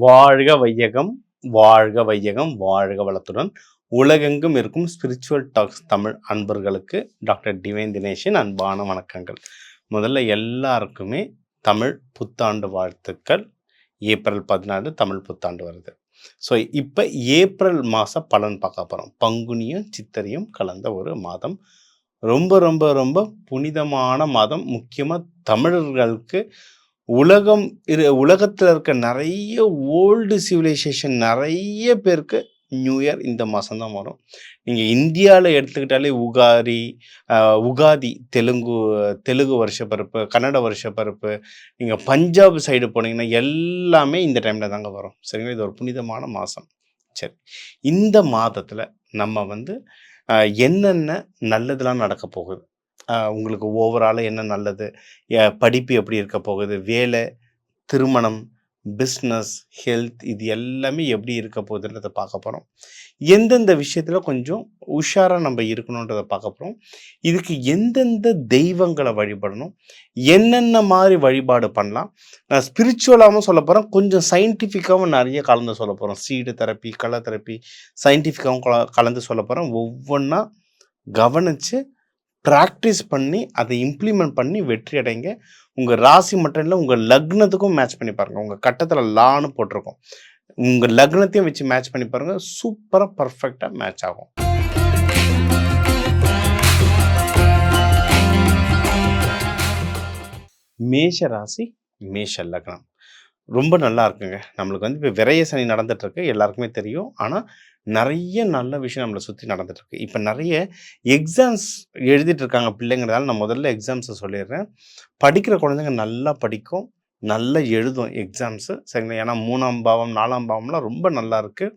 வாழ்க வையகம், வாழ்க வையகம், வாழ்க வளத்துடன் உலகெங்கும் இருக்கும் ஸ்பிரிச்சுவல் டாக்ஸ் தமிழ் அன்பர்களுக்கு டாக்டர் டிவைன் தினேஷின் அன்பான வணக்கங்கள். முதல்ல எல்லாருக்குமே தமிழ் புத்தாண்டு வாழ்த்துக்கள். ஏப்ரல் 14 தமிழ் புத்தாண்டு வருது. ஸோ இப்போ ஏப்ரல் மாத பலன் பார்க்க போகிறோம். பங்குனியும் சித்திரையும் கலந்த ஒரு மாதம். ரொம்ப ரொம்ப ரொம்ப புனிதமான மாதம். முக்கியமாக தமிழர்களுக்கு உலகத்தில் இருக்க நிறைய ஓல்டு சிவிலைசேஷன் நிறைய பேருக்கு நியூ இயர் இந்த மாதம்தான் வரும். நீங்கள் இந்தியாவில் எடுத்துக்கிட்டாலே உகாதி தெலுங்கு வருஷப்பிறப்பு, கன்னட வருஷப்பிறப்பு, நீங்கள் பஞ்சாப் சைடு போனீங்கன்னா எல்லாமே இந்த டைமில் தாங்க வரும். சரிங்களா? இது ஒரு புனிதமான மாதம். சரி, இந்த மாதத்தில் நம்ம என்னென்ன நல்லதெல்லாம் நடக்க போகுது, உங்களுக்கு ஓவராலாக என்ன நல்லது, படிப்பு எப்படி இருக்க போகுது, வேலை, திருமணம், பிஸ்னஸ், ஹெல்த், இது எல்லாமே எப்படி இருக்க போகுதுன்றதை பார்க்க போகிறோம். எந்தெந்த விஷயத்தில் கொஞ்சம் உஷாராக நம்ம இருக்கணுன்றதை பார்க்க போகிறோம். இதுக்கு எந்தெந்த தெய்வங்களை வழிபடணும், என்னென்ன மாதிரி வழிபாடு பண்ணலாம், நான் ஸ்பிரிச்சுவலாகவும் சொல்ல போகிறேன், கொஞ்சம் சயின்டிஃபிக்காகவும் நிறைய கலந்து சொல்ல போகிறோம். சீடு தெரப்பி, கலர் தெரப்பி, சயின்டிஃபிக்காகவும் கலந்து சொல்ல போகிறோம். ஒவ்வொன்றா கவனித்து ப்ராக்டிஸ் பண்ணி அதை இம்ப்ளிமெண்ட் பண்ணி வெற்றி அடைங்க. உங்கள் ராசி மட்டும் இல்லை, உங்கள் லக்னத்துக்கும் மேட்ச் பண்ணி பாருங்கள். உங்கள் கட்டத்தில் லான்னு போட்டிருக்கோம், உங்கள் லக்னத்தையும் வச்சு மேட்ச் பண்ணி பாருங்கள். சூப்பராக பர்ஃபெக்டாக மேட்ச் ஆகும். மேஷ ராசி, மேஷ லக்னம் ரொம்ப நல்லா இருக்குங்க. நம்மளுக்கு இப்போ விரய சனி நடந்துகிட்ருக்கு, எல்லாருக்குமே தெரியும். ஆனால் நிறைய நல்ல விஷயம் நம்மளை சுற்றி நடந்துகிட்ருக்கு. இப்போ நிறைய எக்ஸாம்ஸ் எழுதிட்டுருக்காங்க பிள்ளைங்கிறதால நான் முதல்ல எக்ஸாம்ஸை சொல்லிடுறேன். படிக்கிற குழந்தைங்க நல்லா படிக்கும், நல்லா எழுதும் எக்ஸாம்ஸு. சரிங்களா? ஏன்னா 3ஆம் பாவம் 4ஆம் பாவம்லாம் ரொம்ப நல்லா இருக்குது.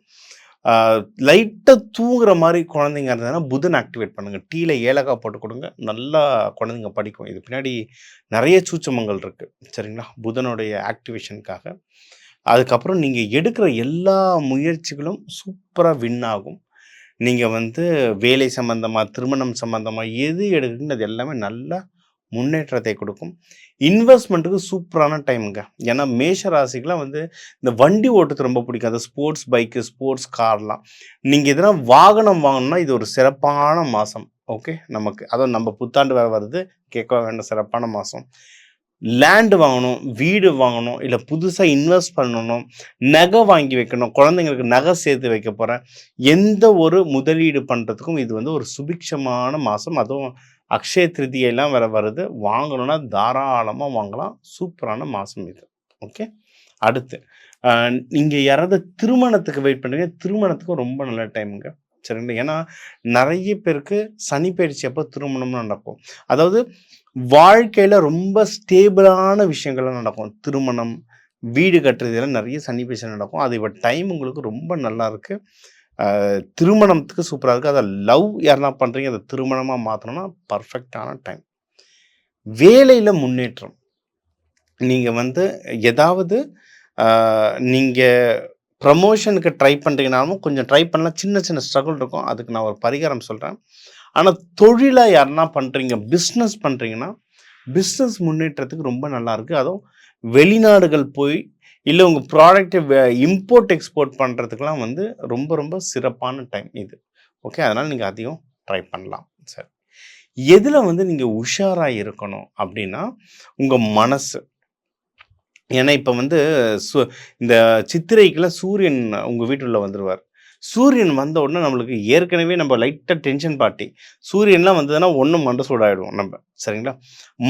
லைட்டாக தூங்குற மாதிரி குழந்தைங்க இருந்ததுன்னா புதன் ஆக்டிவேட் பண்ணுங்கள். டீயில் ஏலக்காய் போட்டு கொடுங்க, நல்லா குழந்தைங்க படிக்கும். இது பின்னாடி நிறைய சூட்சமங்கள் இருக்குது. சரிங்களா? புதனுடைய ஆக்டிவேஷனுக்காக. அதுக்கப்புறம் நீங்கள் எடுக்கிற எல்லா முயற்சிகளும் சூப்பராக வின் ஆகும். நீங்கள் வேலை சம்மந்தமாக, திருமணம் சம்மந்தமாக எது எடுக்குன்னு அது எல்லாமே நல்லா முன்னேற்றத்தை கொடுக்கும். இன்வெஸ்ட்மெண்ட்டுக்கு சூப்பரான டைமுங்க. ஏன்னா மேஷ ராசிக்கெலாம் இந்த வண்டி ஓட்டுறது ரொம்ப பிடிக்கும். அது ஸ்போர்ட்ஸ் பைக்கு, ஸ்போர்ட்ஸ் கார்லாம். நீங்கள் எதனா வாகனம் வாங்கணும்னா இது ஒரு சிறப்பான மாதம். ஓகே, நமக்கு அதுவும் நம்ம புத்தாண்டு வேறு வருது, கேட்க வேண்டிய சிறப்பான மாதம். லேண்டு வாங்கணும், வீடு வாங்கணும், இல்லை புதுசாக இன்வெஸ்ட் பண்ணணும், நகை வாங்கி வைக்கணும், குழந்தைங்களுக்கு நகை சேர்த்து வைக்க போகிறேன், எந்த ஒரு முதலீடு பண்ணுறதுக்கும் இது ஒரு சுபிக்ஷமான மாதம். அதுவும் அக்ஷய திருதியெல்லாம் வேறு வருது. வாங்கணும்னா தாராளமாக வாங்கலாம். சூப்பரான மாதம் இது. ஓகே, அடுத்து நீங்கள் யாராவது திருமணத்துக்கு வெயிட் பண்ணுறீங்க, திருமணத்துக்கும் ரொம்ப நல்ல டைமுங்க. சரிங்களா? ஏன்னா நிறைய பேருக்கு சனி பயிற்சி அப்போ திருமணம்னு நடக்கும். அதாவது வாழ்க்கையில் ரொம்ப ஸ்டேபிளான விஷயங்கள்லாம் நடக்கும். திருமணம், வீடு கட்டுறதுலாம் நிறைய சனி பயிற்சி நடக்கும். அது இப்போ டைம் உங்களுக்கு ரொம்ப நல்லா இருக்குது. திருமணத்துக்கு சூப்பராக இருக்குது. அதை லவ் யாருன்னா பண்ணுறீங்க, அதை திருமணமாக மாற்றணும்னா பர்ஃபெக்டான டைம். வேலையில் முன்னேற்றம். நீங்கள் ஏதாவது நீங்கள் ப்ரமோஷனுக்கு ட்ரை பண்ணுறீங்கனாலும் கொஞ்சம் ட்ரை பண்ணலாம். சின்ன சின்ன ஸ்ட்ரகிள் இருக்கும். அதுக்கு நான் ஒரு பரிகாரம் சொல்கிறேன். ஆனால் தொழிலாக யாருன்னா பண்ணுறீங்க, பிஸ்னஸ் பண்ணுறீங்கன்னா பிஸ்னஸ் முன்னேற்றத்துக்கு ரொம்ப நல்லாயிருக்கு. அதுவும் வெளிநாடுகள் போய் இல்லை உங்கள் ப்ராடக்டை இம்போர்ட் எக்ஸ்போர்ட் பண்ணுறதுக்கெலாம் ரொம்ப ரொம்ப சிறப்பான டைம் இது. ஓகே, அதனால் நீங்கள் அதையும் ட்ரை பண்ணலாம். சரி, எதில் நீங்கள் உஷாராக இருக்கணும் அப்படின்னா உங்கள் மனசு. ஏன்னா இப்போ இந்த சித்திரைக்கெல்லாம் சூரியன் உங்கள் வீட்டுக்குள்ளே வந்துடுவார். சூரியன் வந்த உடனே நம்மளுக்கு ஏற்கனவே நம்ம லைட்டாக டென்ஷன் பார்ட்டி, சூரியன்லாம் வந்ததுன்னா ஒன்றும் மண்டை சூடாகிடுவோம் நம்ம. சரிங்களா?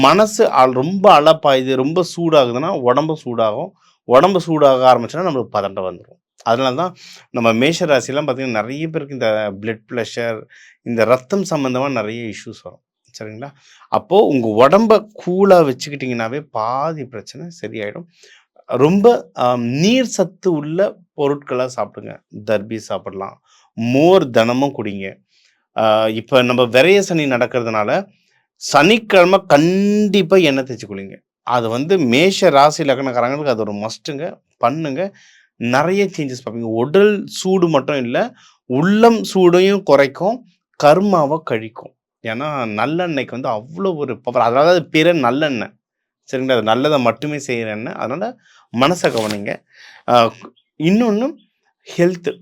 மனசு ரொம்ப அலப்பாயுது, ரொம்ப சூடாகுதுன்னா உடம்பு சூடாகும். உடம்பு சூடாக ஆரம்பிச்சோன்னா நம்மளுக்கு பதட்டம் வந்துடும். அதனால தான் நம்ம மேஷ ராசிலாம் பார்த்திங்கன்னா நிறைய பேருக்கு இந்த பிளட் ப்ரெஷர், இந்த ரத்தம் சம்மந்தமாக நிறைய இஷ்யூஸ் வரும். சரிங்களா? அப்போது உங்கள் உடம்பை கூலாக வச்சுக்கிட்டிங்கனாவே பாதி பிரச்சனை சரியாயிடும். ரொம்ப நீர் சத்து உள்ள பொருட்களாக சாப்பிடுங்க. தர்பி சாப்பிடலாம், மோர் தினமும் குடிங்க. இப்போ நம்ம விரய சனி நடக்கிறதுனால சனிக்கிழமை கண்டிப்பாக எண்ணெய் தேய்ச்சி குளிங்க. அது மேஷ ராசி லக்னக்காரங்களுக்கு அது ஒரு மஸ்ட்டுங்க. பண்ணுங்க, நிறைய சேஞ்சஸ் பார்ப்பீங்க. உடல் சூடு மட்டும் இல்லை, உள்ளம் சூடையும் குறைக்கும், கர்மாவை கழிக்கும். ஏன்னா நல்லெண்ணெய்க்கு அவ்வளோ ஒரு பவர். அதாவது பிற நல்லெண்ணெய். சரிங்களா? அது நல்லதை மட்டுமே செய்கிற எண்ணெய். அதனால் மனசை கவனிங்க. இன்னொன்னு ஹெல்த்து.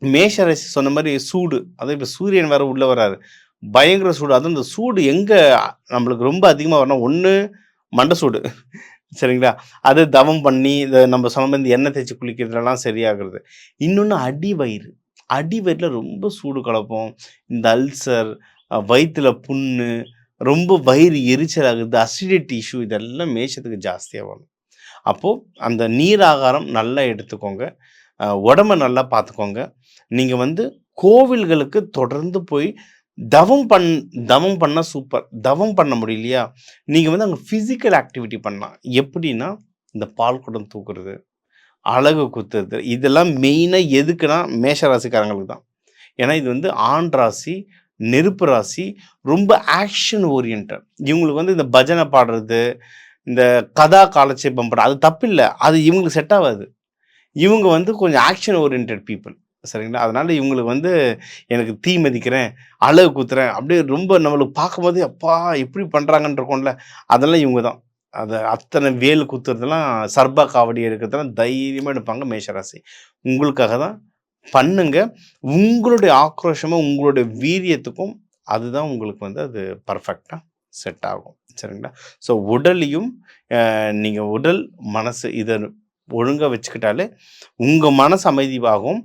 மேஷ ராசி சொன்ன மாரி சூடு. அதுவும் இப்ப சூரியன் வேற உள்ள வராரு. பயங்கர சூடு. அதுவும் இந்த சூடு எங்க நம்மளுக்கு ரொம்ப அதிகமா வரும்னா, ஒண்ணு மண்ட சூடு. சரிங்களா? அது தவம் பண்ணி, இத நம்ம சொன்ன மாரி இந்த எண்ணெய் தேய்ச்சு குளிக்கிறதுலலாம் சரியாகுறது. இன்னொன்னு அடிவயிறு. அடிவயிறுல ரொம்ப சூடு கலப்பம். இந்த அல்சர், வயித்துல புண்ணு, ரொம்ப வயிறு எரிச்சல் ஆகுது, அசிடிட்டி இஷ்யூ இதெல்லாம் மேஷத்துக்கு ஜாஸ்தியா வரும். அப்போ அந்த நீர் ஆகாரம் நல்லா எடுத்துக்கோங்க. உடம்ப நல்லா பார்த்துக்கோங்க. நீங்க வந்து கோவில்களுக்கு தொடர்ந்து போய் தவம் பண் தவம் பண்ணா சூப்பர். தவம் பண்ண முடியலையா, நீங்க வந்து அங்க பிசிக்கல் ஆக்டிவிட்டி பண்ணலாம். எப்படின்னா, இந்த பால் குடம் தூக்குறது, அலகு குத்துறது, இதெல்லாம் மெயினா எதுக்குன்னா, மேஷ ராசிக்காரங்களுக்கு தான். ஏன்னா இது வந்து ஆண் ராசி, நெருப்பு ராசி, ரொம்ப ஆக்ஷன் ஓரியன்டட். இவங்களுக்கு வந்து இந்த பஜனை பாடுறது, இந்த கதா காலட்சேபம் பண்றது, அது தப்பில்ல. அது இவங்களுக்கு செட் ஆவாது. இவங்க வந்து கொஞ்சம் ஆக்ஷன் ஓரியன்டட் பீப்பிள். சரிங்களா? அதனால இவங்களுக்கு வந்து எனக்கு தீ மிதிக்கிறேன், அலகு குத்துறேன், அப்படியே ரொம்ப நம்மளுக்கு பார்க்கும்போதே அப்பா! எப்படி பண்றாங்கன்னு இருக்கும்ல, அதெல்லாம் இவங்க தான். அத அத்தனை வேல் குத்துறதெல்லாம், சர்பா காவடி எடுக்கிறதெல்லாம் தைரியமா எடுப்பாங்க மேஷராசி. உங்களுக்காக தான் பண்ணுங்க. உங்களுடைய ஆக்ரோஷமும், உங்களுடைய வீரியத்துக்கும் அதுதான் உங்களுக்கு வந்து அது பெர்ஃபெக்ட்டா செட் ஆகும். சரிங்களா? ஸோ உடலையும் நீங்க உடல், மனசு இத ஒழுங்கா வச்சுக்கிட்டாலே, உங்க மனசு அமைதியாகும்.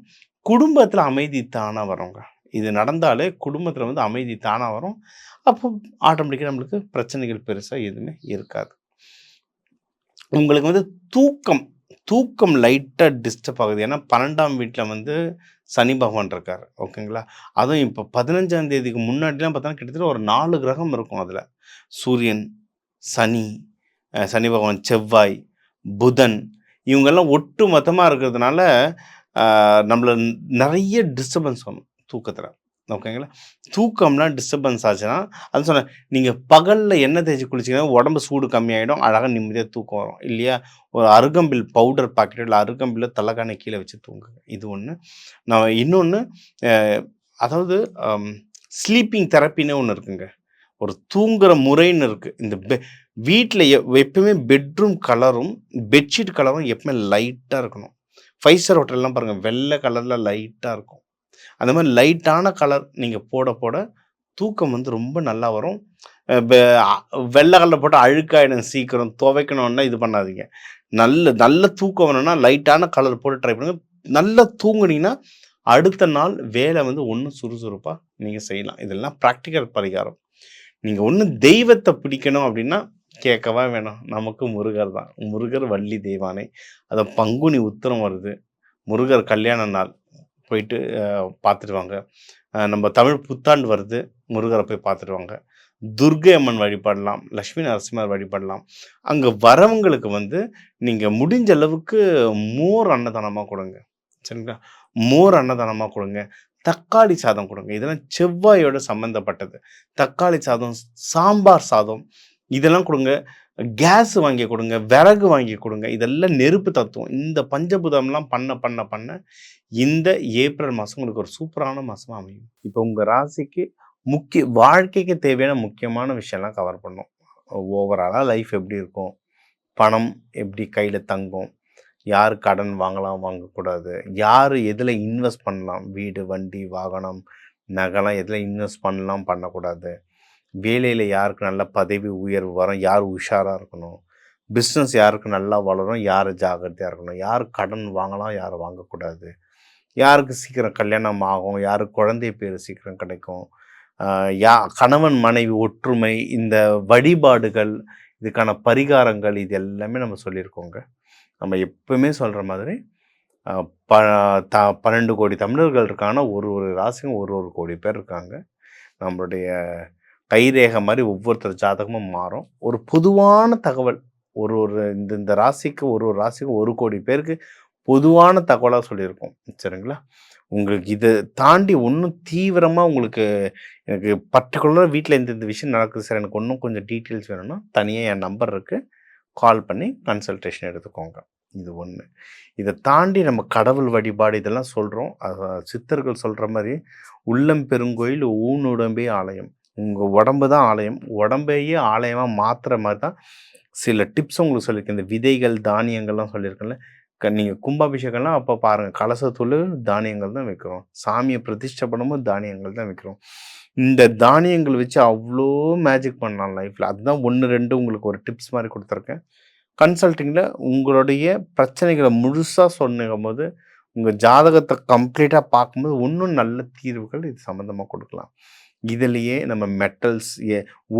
குடும்பத்தில அமைதி தானா வருங்க. இது நடந்தாலே குடும்பத்தில வந்து அமைதி தானா வரும். அப்போ ஆட்டோமேட்டிக்கா நம்மளுக்கு பிரச்சனைகள் பெருசா எதுவுமே இருக்காது. உங்களுக்கு வந்து தூக்கம் தூக்கம் லைட்டா டிஸ்டர்ப் ஆகுது. ஏன்னா 12ஆம் வீட்ல வந்து சனி பகவான் இருக்காரு. ஓகேங்களா? அதுவும் இப்போ 15ஆம் தேதிக்கு முன்னாடிலாம் பார்த்தோன்னா, கிட்டத்தட்ட ஒரு 4 கிரகம் இருக்கும் அதுல. சூரியன், சனி, சனி பகவான், செவ்வாய், புதன் இவங்கெல்லாம் ஒட்டு மொத்தமா இருக்கிறதுனால, நம்மள நெறைய டிஸ்டர்பன்ஸ் வரும் தூக்கத்தில. ஓகேங்களா? தூக்கம்லாம் டிஸ்டர்பன்ஸ் ஆச்சுன்னா, அதான் சொன்னேன். நீங்க பகல்ல எண்ணெய் தேய்ச்சு குளிச்சீங்கன்னா, உடம்பு சூடு கம்மியாயிடும். அழகா நிம்மதியா தூக்கம் வரும். இல்லையா? ஒரு அருகம்பில் பவுடர் பாக்கெட் இல்ல அருகம்பில்ல தலகாணி கீழ வச்சு தூங்குங்க. இது ஒண்ணு. நான் இன்னொன்னு அ அதாவது ஸ்லீப்பிங் தெரப்பின்னு ஒண்ணு இருக்குங்க. ஒரு தூங்குற முறைன்னு இருக்கு. இந்த வீட்ல எப்பவுமே பெட்ரூம் கலரும், பெட்ஷீட் கலரும் எப்பவுமே லைட்டா இருக்கணும். 5 ஸ்டார் ஹோட்டல்லாம் பாருங்க, வெள்ள கலர்ல லைட்டா இருக்கும். அந்த மாரி லைட்டான கலர் நீங்க போட, போட தூக்கம் வந்து ரொம்ப நல்லா வரும். அ வெ அ வெள்ள கலர்ல போட்டா அழுக்காயிடும் சீக்கிரம். துவைக்கணும்னா இது பண்ணாதீங்க. நல்ல நல்ல தூக்கம் வேணும்னா லைட்டான கலர் போட்டு ட்ரை பண்ணுங்க. நல்லா தூங்குனீங்கன்னா, அடுத்த நாள் வேலை வந்து இன்னும் சுறுசுறுப்பா நீங்க செய்யலாம். இதெல்லாம் பிராக்டிகல் பரிகாரம். நீங்க ஒண்ணும் தெய்வத்த பிடிக்கணும் அப்படின்னா, கேட்கவா வேணும். நமக்கு முருகர் தான். முருகர் வள்ளி தெய்வானை. பங்குனி உத்திரம் வருது. முருகர் கல்யாண நாள். போயிட்டு பார்த்துட்டு வாங்க. நம்ம தமிழ் புத்தாண்டு வருது. முருகர போய் பார்த்துட்டு வாங்க. துர்க்கை அம்மன் வழிபடலாம். லட்சுமி நரசிம்மர் வழிபடலாம். அங்க வரவங்களுக்கு வந்து நீங்க முடிஞ்ச அளவுக்கு மோர் அன்னதானமா குடுங்க. சரிங்களா? மோர் அன்னதானமா குடுங்க. தக்காளி சாதம் குடுங்க. இதெல்லாம் செவ்வாயோட சம்மந்தப்பட்டது. தக்காளி சாதம், சாம்பார் சாதம் இதெல்லாம் குடுங்க. கேஸ் வாங்கி குடுங்க. விறகு வாங்கி குடுங்க. இதெல்லாம் நெருப்பு தத்துவம். இந்த பஞ்சபூதம்லாம் பண்ண, பண்ண, பண்ண இந்த ஏப்ரல் மாசம் உங்களுக்கு ஒரு சூப்பரான மாசமா அமையும். இப்போ உங்க ராசிக்கு வாழ்க்கைக்கு தேவையான முக்கியமான விஷயம்லாம் கவர் பண்ணோம். ஓவராலா லைஃப் எப்படி இருக்கும்? பணம் எப்படி கையில தங்கும்? யார் கடன் வாங்கலாம், வாங்கக்கூடாது? யாரு எதுல இன்வெஸ்ட் பண்ணலாம்? வீடு, வண்டி, வாகனம், நகைலாம் எதுல இன்வெஸ்ட் பண்ணலாம், பண்ணக்கூடாது? வேலையில யாருக்கு நல்ல பதவி உயர்வு வரும்? யார் உஷாரா இருக்கணும்? பிஸ்னஸ் யாருக்கு நல்லா வளரும்? யார் ஜாக்கிரதையா இருக்கணும்? யார் கடன் வாங்கலாம்? யார் வாங்கக்கூடாது? யாருக்கு சீக்கிரம் கல்யாணம் ஆகும்? யாருக்கு குழந்தை பேரு சீக்கிரம் கிடைக்கும்? அ யா கணவன் மனைவி ஒற்றுமை, இந்த வழிபாடுகள், இதுக்கான பரிகாரங்கள் இது எல்லாமே நம்ம சொல்லியிருக்கோங்க. நம்ம எப்பவுமே சொல்ற மாதிரி அ ப த 12,00,00,000 தமிழர்கள் இருக்காங்கன்னா, ஒரு ஒரு ராசிக்கும் ஒரு ஒரு கோடி பேர் இருக்காங்க. நம்மளுடைய கைரேகை மாரி ஒவ்வொருத்தர் ஜாதகமும் மாறும். ஒரு பொதுவான தகவல், ஒரு ஒரு இந்த இந்த ராசிக்கு ஒரு ஒரு ராசிக்கும் 1,00,00,000 பேருக்கு பொதுவான தகவலா சொல்லியிருக்கோம். சரிங்களா? உங்களுக்கு இத தாண்டி இன்னும் தீவிரமா உங்களுக்கு எனக்கு பர்ட்டிகுலரா வீட்ல இந்த இந்த விஷயம் நடக்குது சார். எனக்கு இன்னும் கொஞ்சம் டீட்டெயில்ஸ் வேணும்னா, தனியா என் நம்பர் இருக்கு. கால் பண்ணி கன்சல்டேஷன் எடுத்துக்கோங்க. இது 1. இத தாண்டி நம்ம கடவுள் வழிபாடு இதெல்லாம் சொல்றோம். சித்தர்கள் சொல்ற மாரி, "உள்ளம் பெருங்கோயில் ஊனுடம்பே ஆலயம்." உங்க உடம்பு தான் ஆலயம். உடம்பையே ஆலயமா மாத்துற மாரி தான் சில டிப்ஸ் உங்களுக்கு சொல்லியிருக்கேன். இந்த விதைகள், தானியங்கள்லாம் சொல்லியிருக்கேன்ல. நீங்க கும்பாபிஷேகம்லாம் அப்ப பாருங்க, கலசத்தூள் தானியங்கள் தான் வைக்கிறோம். சாமிய பிரதிஷ்டை பண்ணும்போது தானியங்கள் தான் வைக்கிறோம். இந்த தானியங்கள் வச்சு அவ்ளோ மேஜிக் பண்ணலாம் லைஃப்ல. அதுதான் 1, 2 உங்களுக்கு ஒரு டிப்ஸ் மாரி குடுத்துருக்கேன். கன்சல்டிங்ல உங்களுடைய பிரச்சனைகள முழுசா சொன்னும்போது, உங்க ஜாதகத்த கம்ப்ளீட்டா பார்க்கும்போது, இன்னும் நல்ல தீர்வுகள் இது சம்மந்தமா குடுக்கலாம். இதிலேயே நம்ம மெட்டல்ஸ்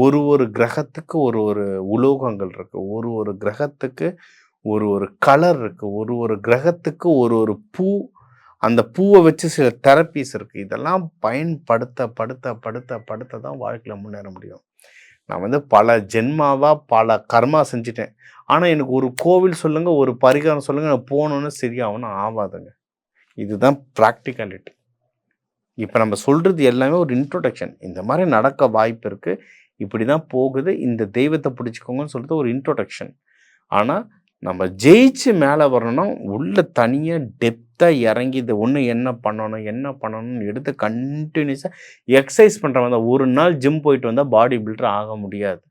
ஒரு கிரகத்துக்கு ஒரு உலோகங்கள் இருக்கு. ஒரு கிரகத்துக்கு ஒரு கலர் இருக்கு. ஒரு கிரகத்துக்கு ஒரு பூ, அந்த பூவ வச்சு சில தெரப்பீஸ் இருக்கு. இதெல்லாம் படுத்த தான் வாழ்க்கையில முன்னேற முடியும். நான் வந்து பல ஜென்மாவா பல கர்மா செஞ்சுட்டேன். ஆனா, எனக்கு ஒரு கோவில் சொல்லுங்க, ஒரு பரிகாரம் சொல்லுங்க, நான் போனோனே சரியாகும்னு ஆவாதுங்க. இதுதான் பிராக்டிகாலிட்டி. இப்ப நம்ம சொல்றது எல்லாமே ஒரு இன்ட்ரோடக்ஷன். இந்த மாரி நடக்க வாய்ப்பு இருக்கு. இப்படிதான் போகுது. இந்த தெய்வத்த பிடிச்சுக்கோங்கன்னு சொல்றது ஒரு இன்ட்ரோடக்ஷன். ஆனா, நம்ம ஜெயிச்சு மேல வரணும்னா, உள்ள தனியா டெப்த்தா இறங்கி இது என்ன பண்ணணும்னு எடுத்து கன்டினியூஸா எக்சர்சைஸ் பண்றவன் தான். ஒரு நாள் ஜிம் போயிட்டு வந்தா பாடி பில்டர் ஆக முடியாது.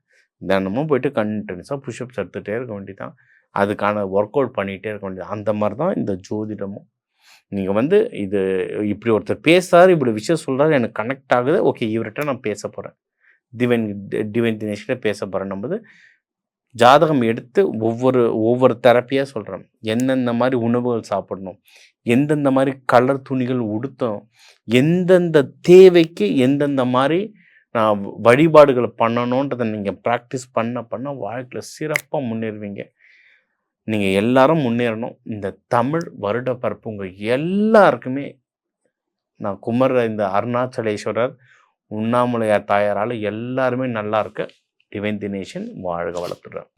தினமும் போயிட்டு கன்டினியூஸா புஷ்அப்ஸ் எடுத்துட்டே இருக்க வேண்டியதுதான். அதுக்கான ஒர்க் அவுட் பண்ணிட்டே இருக்க வேண்டியது. அந்த மாரி தான் இந்த ஜோதிடமும். நீங்க வந்து இது இப்படி ஒருத்தர் பேசுறாரு, இப்படி விஷயம் சொல்றாரு, எனக்கு கனெக்ட் ஆகுது. ஓகே, இவர்ட்ட நான் பேசப் போறேன். டிவைன் டிவைன் தினேஷ்கிட்ட பேசப் போறேன்னும்போது, ஜாதகம் எடுத்து ஒவ்வொரு தெரப்பியா சொல்றேன். எந்தெந்த மாரி உணவுகள் சாப்பிடணும், எந்தெந்த மாரி கலர் துணிகள் உடுத்தணும், எந்தெந்த தேவைக்கு எந்தெந்த மாரி நான் வழிபாடுகள பண்ணணுன்றத நீங்க பிராக்டிஸ் பண்ண வாழ்க்கையில சிறப்பா முன்னேறுவீங்க. நீங்க எல்லாரும் முன்னேறணும். இந்த தமிழ் வருட பிறப்பு உங்க எல்லாருக்குமே நான் குமர்ற இந்த அருணாச்சலேஸ்வரர், உண்ணாமுலையார் தாயாரால எல்லாருமே நல்லா இருக்க டிவைன் தினேஷன் வாழ்க வளத்துடன்.